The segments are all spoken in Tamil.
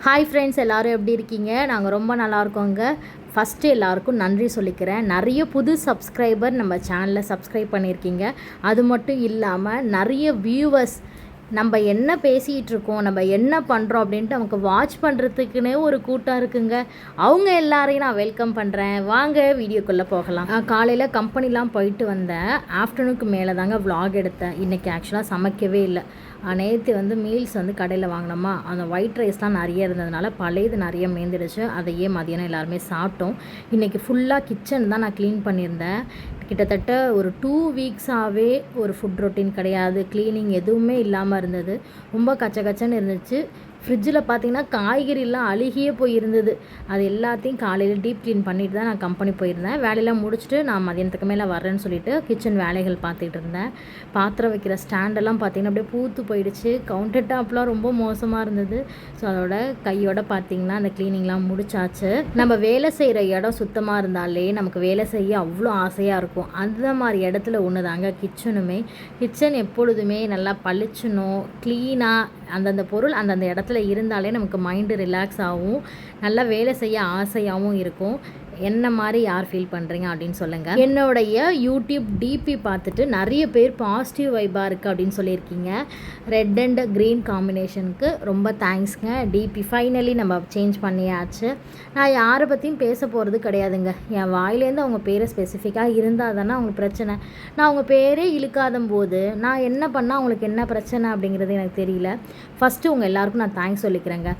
ஹாய் ஃப்ரெண்ட்ஸ், எல்லோரும் எப்படி இருக்கீங்க? நாங்கள் ரொம்ப நல்லா இருக்கோங்க. ஃபஸ்ட்டு எல்லாருக்கும் நன்றி சொல்லிக்கிறேன். நிறைய புது சப்ஸ்கிரைபர் நம்ம சேனலில் சப்ஸ்கிரைப் பண்ணியிருக்கீங்க. அது மட்டும் இல்லாமல் நிறைய வியூவர்ஸ் நம்ம என்ன பேசிகிட்டு இருக்கோம், நம்ம என்ன பண்ணுறோம் அப்படின்ட்டு அவங்க வாட்ச் பண்ணுறதுக்குன்னே ஒரு கூட்டம் இருக்குங்க. அவங்க எல்லாரையும் நான் வெல்கம் பண்ணுறேன். வாங்க வீடியோக்குள்ளே போகலாம். காலையில் கம்பெனிலாம் போயிட்டு வந்தேன். ஆஃப்டர்நூனுக்கு மேலே தாங்க vlog எடுத்தேன். இன்றைக்கி ஆக்சுவலாக சமைக்கவே இல்லை. நேற்று மீல்ஸ் கடையில் வாங்கினோமா, அந்த ஒயிட் ரைஸ்லாம் நிறைய இருந்ததுனால பழையது நிறைய மேந்துடுச்சு. அதையே மதியானம் எல்லாருமே சாப்பிட்டோம். இன்றைக்கி ஃபுல்லாக கிச்சன் தான் நான் க்ளீன் பண்ணியிருந்தேன். கிட்டத்தட்ட ஒரு 2 வீக்ஸாகவே ஒரு ஃபுட் ரொட்டீன் கிடையாது, க்ளீனிங் எதுவுமே இல்லாமல் இருந்தது. ரொம்ப கச்சன்னு இருந்துச்சு. ஃப்ரிட்ஜில் பார்த்திங்கன்னா காய்கறிலாம் அழுகியே போயிருந்தது. அது எல்லாத்தையும் காலையில் டீப் க்ளீன் பண்ணிட்டு தான் நான் கம்பெனி போயிருந்தேன். வேலையெல்லாம் முடிச்சுட்டு நான் மதியானத்துக்கு மேலே வரேன்னு சொல்லிவிட்டு கிச்சன் வேலைகள் பார்த்துக்கிட்டு இருந்தேன். பாத்திரம் வைக்கிற ஸ்டாண்டெல்லாம் பார்த்திங்கன்னா அப்படியே பூத்து போயிடுச்சு. கவுண்டர் டாப்லாம் ரொம்ப மோசமாக இருந்தது. ஸோ அதோட கையோட பார்த்திங்கன்னா அந்த க்ளீனிங்லாம் முடிச்சாச்சு. நம்ம வேலை செய்கிற இடம் சுத்தமாக இருந்தாலே நமக்கு வேலை செய்ய அவ்வளோ ஆசையாக இருக்கும். அந்த மாதிரி இடத்துல ஒன்று தாங்க கிச்சனுமே. கிச்சன் எப்பொழுதுமே நல்லா பளிச்சணும், க்ளீனாக அந்தந்த பொருள் அந்தந்த இடத்துல இருந்தாலே நமக்கு மைண்டு ரிலாக்ஸ் ஆகும், நல்லா வேலை செய்ய ஆசையாகவும் இருக்கும். என்ன மாதிரி யார் ஃபீல் பண்ணுறீங்க அப்படின்னு சொல்லுங்கள். என்னுடைய யூடியூப் டிபி பார்த்துட்டு நிறைய பேர் பாசிட்டிவ் வைப்பாக இருக்குது அப்படின்னு சொல்லியிருக்கீங்க. ரெட் அண்ட் க்ரீன் காம்பினேஷனுக்கு ரொம்ப தேங்க்ஸ்ங்க. டிபி ஃபைனலி நம்ம சேஞ்ச் பண்ணியாச்சு. நான் யாரை பற்றியும் பேச போகிறது கிடையாதுங்க. என் வாயிலேருந்து அவங்க பேரை ஸ்பெசிஃபிக்காக இருந்தால் தானே அவங்களுக்கு பிரச்சனை. நான் அவங்க பேரே இழுக்காத போது நான் என்ன பண்ணால் அவங்களுக்கு என்ன பிரச்சனை அப்படிங்கிறது எனக்கு தெரியல. ஃபஸ்ட்டு உங்கள் எல்லாருக்கும் நான் தேங்க்ஸ் சொல்லிக்கிறேங்க.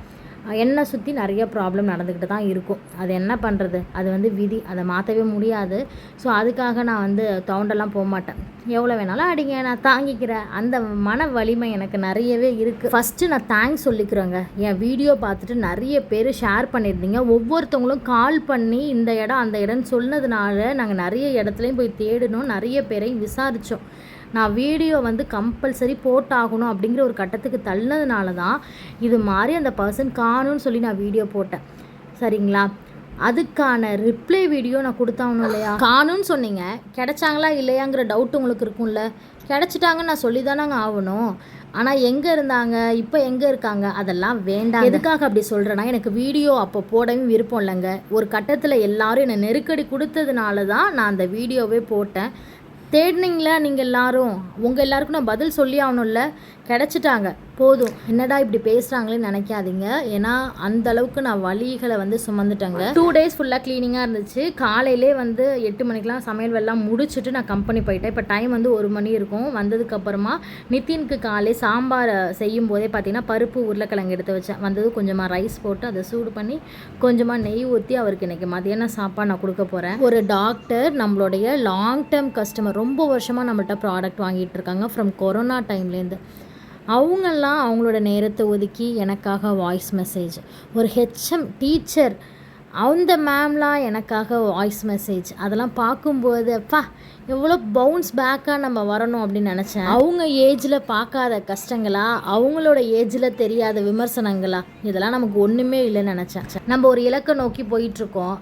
என்னை சுற்றி நிறைய ப்ராப்ளம் நடந்துக்கிட்டு தான் இருக்கும். அது என்ன பண்ணுறது, அது விதி, அதை மாற்றவே முடியாது. ஸோ அதுக்காக நான் தவுண்டெல்லாம் போக மாட்டேன். எவ்வளோ வேணாலும் அடிங்க, நான் தாங்கிக்கிறேன். அந்த மன வலிமை எனக்கு நிறையவே இருக்குது. ஃபஸ்ட்டு நான் தேங்க்ஸ் சொல்லிக்கிறேங்க. என் வீடியோ பார்த்துட்டு நிறைய பேர் ஷேர் பண்ணியிருந்தீங்க. ஒவ்வொருத்தவங்களும் கால் பண்ணி இந்த இடம் அந்த இடம்னு சொன்னதுனால நாங்கள் நிறைய இடத்துலையும் போய் தேடினோம், நிறைய பேரையும் விசாரித்தோம். நான் வீடியோ கம்பல்சரி போட்டாகணும் அப்படிங்கிற ஒரு கட்டத்துக்கு தள்ளினதுனால தான் இது மாதிரி அந்த பர்சன் காணும்னு சொல்லி நான் வீடியோ போட்டேன். சரிங்களா? அதுக்கான ரிப்ளை வீடியோ நான் கொடுத்தாகணும் இல்லையா? காணும்னு சொன்னீங்க, கிடைச்சாங்களா இல்லையாங்கிற டவுட் உங்களுக்கு இருக்கும்ல. கிடைச்சிட்டாங்கன்னு நான் சொல்லி தானேங்க ஆகணும். ஆனால் எங்கே இருந்தாங்க, இப்போ எங்கே இருக்காங்க, அதெல்லாம் வேண்டாம். எதுக்காக அப்படி சொல்கிறேன்னா, எனக்கு வீடியோ அப்போ போடவும் விருப்பம் இல்லைங்க. ஒரு கட்டத்தில் எல்லாரும் என்னை நெருக்கடி கொடுத்ததுனால தான் நான் அந்த வீடியோவே போட்டேன். தேடினீங்களா நீங்கள் எல்லாரும்? உங்கள் எல்லாருக்கும் நான் பதில் சொல்லி ஆகணும்ல. கிடச்சிட்டாங்க, போதும். என்னடா இப்படி பேசுகிறாங்களேன்னு நினைக்காதீங்க. ஏன்னா அந்தளவுக்கு நான் வலிகளை சுமந்துட்டேங்க. 2 டேஸ் ஃபுல்லாக க்ளீனிங்காக இருந்துச்சு. காலையிலே 8 மணிக்கெலாம் சமையல் வெல்லாம் முடிச்சுட்டு நான் கம்பெனி போயிட்டேன். இப்போ டைம் 1 மணி இருக்கும். வந்ததுக்கப்புறமா நிதினுக்கு காலை சாம்பார் செய்யும் போதே பார்த்திங்கன்னா பருப்பு உருளைக்கிழங்கு எடுத்து வச்சேன். கொஞ்சமாக ரைஸ் போட்டு அதை சூடு பண்ணி கொஞ்சமாக நெய் ஊற்றி அவருக்கு இன்றைக்கி மதியானம் சாப்பாடு நான் கொடுக்க போகிறேன். ஒரு டாக்டர், நம்மளுடைய லாங் டேர்ம் கஸ்டமர், ரொம்ப வருஷமாக நம்மள்கிட்ட ப்ராடக்ட் வாங்கிட்டு இருக்காங்க ஃப்ரம் கொரோனா டைம்லேருந்து. அவங்கெல்லாம் அவங்களோட நேரத்தை ஒதுக்கி எனக்காக வாய்ஸ் மெசேஜ், ஒரு ஹெச்எம் டீச்சர் அந்த மேம்லாம் எனக்காக வாய்ஸ் மெசேஜ், அதெல்லாம் பார்க்கும்போது அப்பா எவ்வளோ பவுன்ஸ் பேக்காக நம்ம வரணும் அப்படின்னு நினச்சேன். அவங்க ஏஜில் பார்க்காத கஷ்டங்களா, அவங்களோட ஏஜில் தெரியாத விமர்சனங்களா, இதெல்லாம் நமக்கு ஒன்றுமே இல்லைன்னு நினச்சேன். நம்ம ஒரு இலக்கை நோக்கி போயிட்டுருக்கோம்.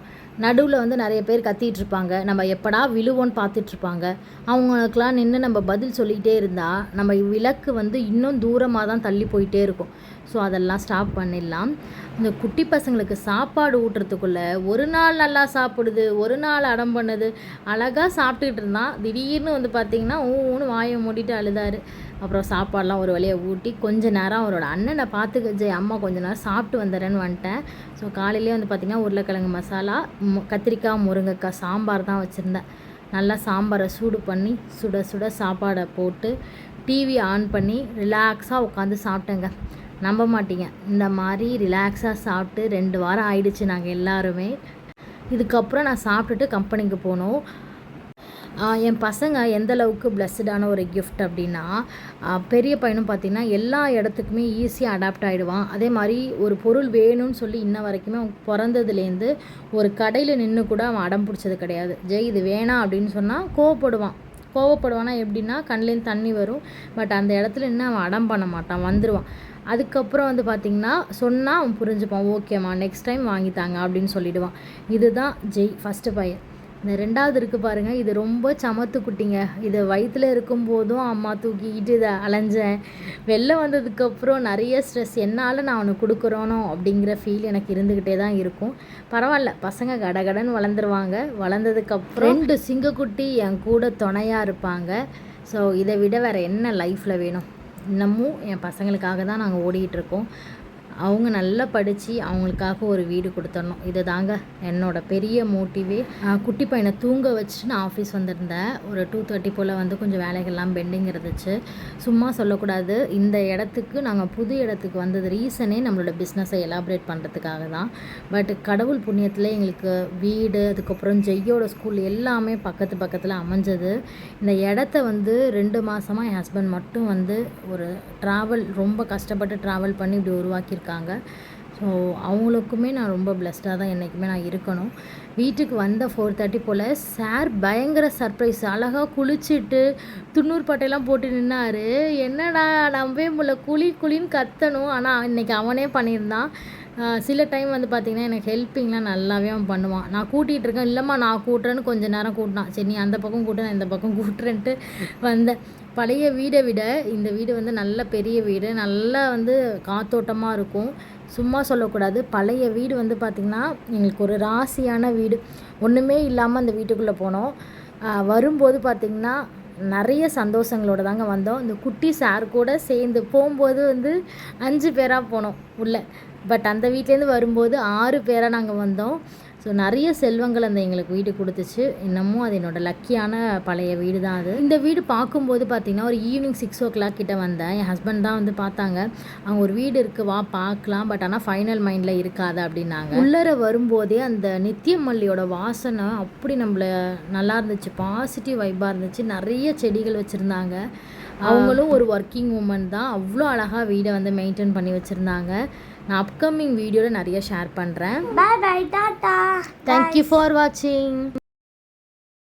நடுவில் நிறைய பேர் கத்திகிட்ருப்பாங்க, நம்ம எப்படா விழுவோன்னு பார்த்துட்ருப்பாங்க. அவங்களுக்கெல்லாம் நின்று நம்ம பதில் சொல்லிகிட்டே இருந்தால் நம்ம இலக்கு இன்னும் தூரமாக தான் தள்ளி போயிட்டே இருக்கும். ஸோ அதெல்லாம் ஸ்டாப் பண்ணிடலாம். இந்த குட்டி பசங்களுக்கு சாப்பாடு ஊட்டுறதுக்குள்ளே ஒரு நாள் நல்லா சாப்பிடுது, ஒரு நாள் அடம் பண்ணுது. அழகாக சாப்பிட்டுக்கிட்டு இருந்தான், திடீர்னு பார்த்திங்கன்னா ஊன்னு வாயை மூடிட்டு அழுதாரு. அப்புறம் சாப்பாடெலாம் ஒரு வழியாக ஊட்டி கொஞ்ச நேரம் அவரோட அண்ணனை பார்த்துக்க அம்மா கொஞ்ச நேரம் சாப்பிட்டு வந்துடுறேன்னு வந்துட்டேன். ஸோ காலையிலே பார்த்திங்கன்னா உருளைக்கிழங்கு மசாலா, கத்திரிக்காய், முருங்கைக்காய் சாம்பார் தான் வச்சுருந்தேன். நல்லா சாம்பாரை சூடு பண்ணி சுட சுட சாப்பாடை போட்டு டிவி ஆன் பண்ணி ரிலாக்ஸாக உட்காந்து சாப்பிட்டேங்க. நம்ப மாட்டீங்க, இந்த மாதிரி ரிலாக்ஸாக சாப்பிட்டு 2 வாரம் ஆயிடுச்சு நாங்கள் எல்லாருமே. இதுக்கப்புறம் நான் சாப்பிட்டுட்டு கம்பெனிக்கு போனோம். என் பசங்க எந்தளவுக்கு பிளஸ்டான ஒரு கிஃப்ட் அப்படின்னா, பெரிய பையனும் பார்த்திங்கன்னா எல்லா இடத்துக்குமே ஈஸியாக அடாப்ட் ஆகிடுவான். அதே மாதிரி ஒரு பொருள் வேணும்னு சொல்லி இன்ன வரைக்குமே அவன் பிறந்ததுலேருந்து ஒரு கடையில் நின்று கூட அவன் அடம் பிடிச்சது கிடையாது. இது வேணாம் அப்படின்னு சொன்னால் கோவப்படுவானா எப்படின்னா கண்லேருந்து தண்ணி வரும். பட் அந்த இடத்துல இன்னும் அவன் அடம் பண்ண மாட்டான், வந்துடுவான். அதுக்கப்புறம் பார்த்திங்கன்னா சொன்னால் அவன் புரிஞ்சுப்பான். ஓகேம்மா, நெக்ஸ்ட் டைம் வாங்கித்தாங்க அப்படின்னு சொல்லிவிடுவான். இதுதான் ஃபஸ்ட்டு பையன். இந்த 2வது இருக்குது பாருங்கள், இது ரொம்ப சமத்து குட்டிங்க. இது வயிற்றில் இருக்கும்போதும் அம்மா தூக்கிக்கிட்டு இதை அலைஞ்சேன். வெளில வந்ததுக்கப்புறம் நிறைய ஸ்ட்ரெஸ், என்னால் நான் அவனுக்கு கொடுக்குறோனோ அப்படிங்கிற ஃபீல் எனக்கு இருந்துக்கிட்டே தான் இருக்கும். பரவாயில்ல, பசங்க கடகடன்னு வளர்ந்துருவாங்க. வளர்ந்ததுக்கப்புறம் 2 சிங்கக்குட்டி என் கூட துணையாக இருப்பாங்க. ஸோ இதை விட வேறு என்ன லைஃப்பில் வேணும்? இன்னமும் என் பசங்களுக்காக தான் நாங்கள் ஓடிக்கிட்டுருக்கோம். அவங்க நல்லா படித்து அவங்களுக்காக ஒரு வீடு கொடுத்துடணும். இது தாங்க என்னோடய பெரிய மோட்டிவே. குட்டி பையனை தூங்க வச்சுட்டு நான் ஆஃபீஸ் வந்திருந்தேன். ஒரு 2:30 போல் வந்து கொஞ்சம் வேலைகள்லாம் பெண்டிங் இருந்துச்சு. சும்மா சொல்லக்கூடாது, இந்த இடத்துக்கு நாங்கள் புது இடத்துக்கு வந்தது ரீசனே நம்மளோட பிஸ்னஸை எலாபரேட் பண்ணுறதுக்காக தான். பட் கடவுள் புண்ணியத்தில் எங்களுக்கு வீடு, அதுக்கப்புறம் ஜெய்யோட ஸ்கூல் எல்லாமே பக்கத்தில் அமைஞ்சது. இந்த இடத்த வந்து 2 மாதமாக என் ஹஸ்பண்ட் மட்டும் வந்து ஒரு ரொம்ப கஷ்டப்பட்டு ட்ராவல் பண்ணி இப்படி உருவாக்கியிருக்காங்க. ஸோ அவங்களுக்குமே நான் ரொம்ப பிளெஸ்டாக தான் என்றைக்குமே நான் இருக்கணும். வீட்டுக்கு வந்த 4:30 போல் சார் பயங்கர சர்ப்ரைஸ். அழகாக குளிச்சுட்டு துண்ணூறு பட்டையெல்லாம் போட்டு நின்னார். என்னடா நம்பவே முடியல, குளின்னு கத்தணும். ஆனால் இன்றைக்கி அவனே பண்ணியிருந்தான். சில டைம் வந்து பார்த்திங்கன்னா எனக்கு ஹெல்ப்பிங்லாம் நல்லாவே அவன் பண்ணுவான். நான் கூட்டிகிட்டு இருக்கேன், இல்லைம்மா நான் கூட்டுறேன்னு கொஞ்சம் நேரம் கூட்டினான். சரி நீ அந்த பக்கம் கூட்டு, நான் இந்த பக்கம் கூட்டுறேன்ட்டு வந்தேன். பழைய வீடை விட இந்த வீடு வந்து நல்ல பெரிய வீடு, நல்லா வந்து காத்தோட்டமாக இருக்கும். சும்மா சொல்லக்கூடாது, பழைய வீடு வந்து பார்த்திங்கன்னா எங்களுக்கு ஒரு ராசியான வீடு. ஒன்றுமே இல்லாமல் அந்த வீட்டுக்குள்ளே போனோம். வரும்போது பார்த்திங்கன்னா நிறைய சந்தோஷங்களோடு தாங்க வந்தோம். இந்த குட்டி சார் கூட சேர்ந்து போகும்போது வந்து 5 பேராக போனோம் உள்ளே. பட் அந்த வீட்டிலேருந்து வரும்போது 6 பேராக நாங்கள் வந்தோம். ஸோ நிறைய செல்வங்கள் அந்த எங்களுக்கு வீடு கொடுத்துச்சு. இன்னமும் அது என்னோடய லக்கியான பழைய வீடு தான் அது. இந்த வீடு பார்க்கும்போது பார்த்திங்கன்னா ஒரு ஈவினிங் 6 o'clock கிட்ட வந்தேன். என் ஹஸ்பண்ட் தான் வந்து பார்த்தாங்க. அவங்க ஒரு வீடு இருக்குது வா பார்க்கலாம், பட் ஆனால் ஃபைனல் மைண்டில் இருக்காது அப்படின்னாங்க. உள்ளர வரும்போதே அந்த நித்தியமல்லியோட வாசனை அப்படி நம்மளை நல்லா இருந்துச்சு, பாசிட்டிவ் வைப்பாக இருந்துச்சு. நிறைய செடிகள் வச்சுருந்தாங்க. அவங்களும் ஒரு ஒர்க்கிங் உமன் தான், அவ்வளோ அழகாக வீடை வந்து மெயின்டைன் பண்ணி வச்சுருந்தாங்க. நான் அப்கமிங் வீடியோவில் நிறைய ஷேர் பண்ணுறேன். பை பை, டாடா. தேங்க்யூ ஃபார் வாட்சிங்.